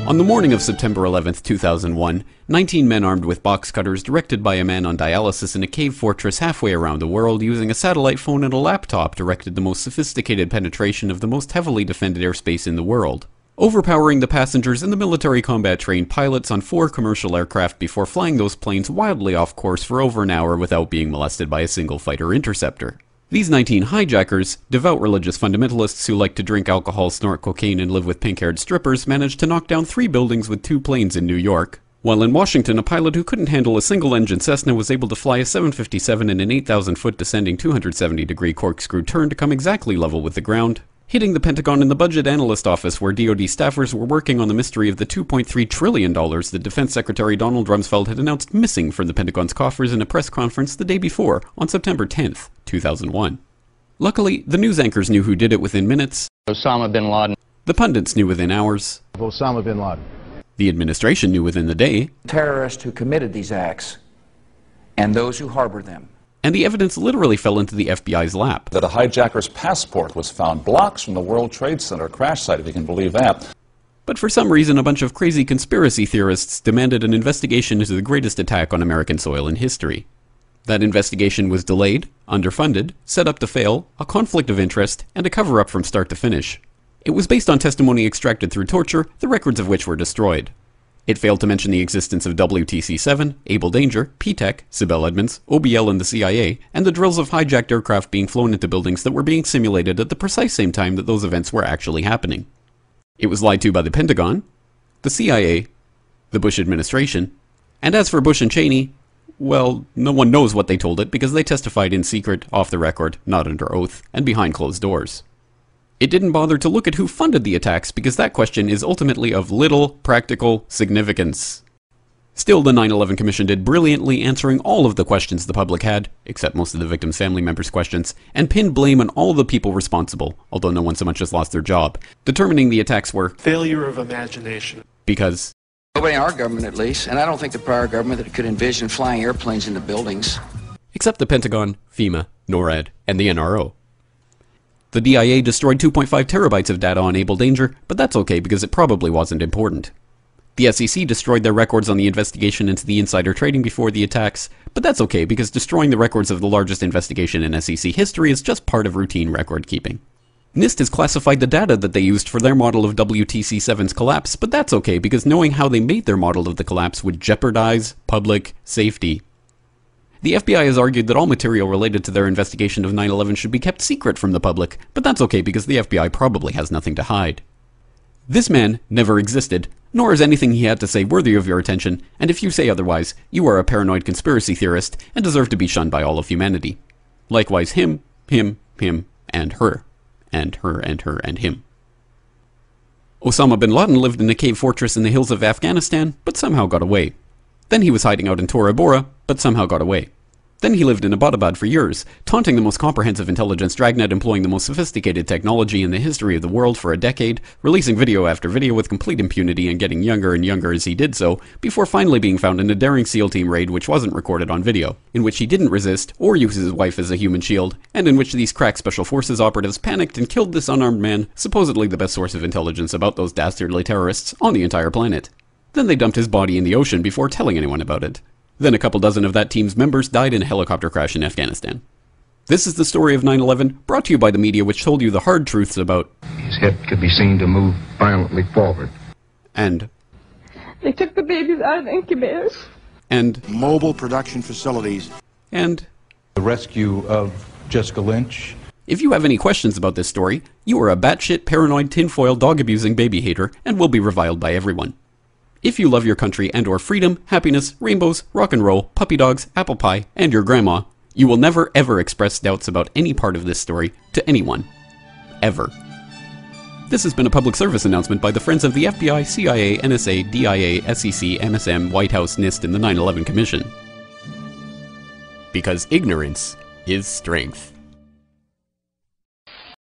On the morning of September 11, 2001, 19 men armed with box cutters, directed by a man on dialysis in a cave fortress halfway around the world using a satellite phone and a laptop, directed the most sophisticated penetration of the most heavily defended airspace in the world, overpowering the passengers and the military combat-trained pilots on 4 commercial aircraft before flying those planes wildly off course for over an hour without being molested by a single fighter interceptor. These 19 hijackers, devout religious fundamentalists who like to drink alcohol, snort cocaine, and live with pink-haired strippers, managed to knock down 3 buildings with 2 planes in New York, while in Washington, a pilot who couldn't handle a single-engine Cessna was able to fly a 757 in an 8,000-foot descending 270-degree corkscrew turn to come exactly level with the ground, hitting the Pentagon in the Budget Analyst Office where DoD staffers were working on the mystery of the $2.3 trillion that Defense Secretary Donald Rumsfeld had announced missing from the Pentagon's coffers in a press conference the day before, on September 10th, 2001. Luckily, the news anchors knew who did it within minutes. Osama bin Laden. The pundits knew within hours. Osama bin Laden. The administration knew within the day. Terrorists who committed these acts and those who harbor them. And the evidence literally fell into the FBI's lap. That a hijacker's passport was found blocks from the World Trade Center crash site, if you can believe that. But for some reason, a bunch of crazy conspiracy theorists demanded an investigation into the greatest attack on American soil in history. That investigation was delayed, underfunded, set up to fail, a conflict of interest, and a cover-up from start to finish. It was based on testimony extracted through torture, the records of which were destroyed. It failed to mention the existence of WTC-7, Able Danger, P-TECH, Sibel Edmonds, OBL and the CIA, and the drills of hijacked aircraft being flown into buildings that were being simulated at the precise same time that those events were actually happening. It was lied to by the Pentagon, the CIA, the Bush administration, and as for Bush and Cheney, well, no one knows what they told it because they testified in secret, off the record, not under oath, and behind closed doors. It didn't bother to look at who funded the attacks because that question is ultimately of little practical significance. Still, the 9/11 Commission did brilliantly, answering all of the questions the public had, except most of the victims' family members' questions, and pinned blame on all the people responsible, although no one so much as lost their job, determining the attacks were failure of imagination. Because nobody in our government, at least, and I don't think the prior government that could envision flying airplanes into buildings. Except the Pentagon, FEMA, NORAD, and the NRO. The DIA destroyed 2.5 terabytes of data on Able Danger, but that's okay because it probably wasn't important. The SEC destroyed their records on the investigation into the insider trading before the attacks, but that's okay because destroying the records of the largest investigation in SEC history is just part of routine record keeping. NIST has classified the data that they used for their model of WTC-7's collapse, but that's okay because knowing how they made their model of the collapse would jeopardize public safety. The FBI has argued that all material related to their investigation of 9/11 should be kept secret from the public, but that's okay because the FBI probably has nothing to hide. This man never existed, nor is anything he had to say worthy of your attention, and if you say otherwise, you are a paranoid conspiracy theorist and deserve to be shunned by all of humanity. Likewise him, and her, and her, and her, and him. Osama bin Laden lived in a cave fortress in the hills of Afghanistan, but somehow got away. Then he was hiding out in Tora Bora, but somehow got away. Then he lived in Abbottabad for years, taunting the most comprehensive intelligence dragnet employing the most sophisticated technology in the history of the world for a decade, releasing video after video with complete impunity and getting younger and younger as he did so, before finally being found in a daring SEAL team raid which wasn't recorded on video, in which he didn't resist or use his wife as a human shield, and in which these crack Special Forces operatives panicked and killed this unarmed man, supposedly the best source of intelligence about those dastardly terrorists on the entire planet. Then they dumped his body in the ocean before telling anyone about it. Then a couple dozen of that team's members died in a helicopter crash in Afghanistan. This is the story of 9/11, brought to you by the media which told you the hard truths about his head could be seen to move violently forward. And they took the babies out of the incubators. And mobile production facilities. And the rescue of Jessica Lynch. If you have any questions about this story, you are a batshit paranoid tinfoil dog-abusing baby hater and will be reviled by everyone. If you love your country and or freedom, happiness, rainbows, rock and roll, puppy dogs, apple pie, and your grandma, you will never ever express doubts about any part of this story to anyone. Ever. This has been a public service announcement by the Friends of the FBI, CIA, NSA, DIA, SEC, MSM, White House, NIST, and the 9/11 Commission. Because ignorance is strength.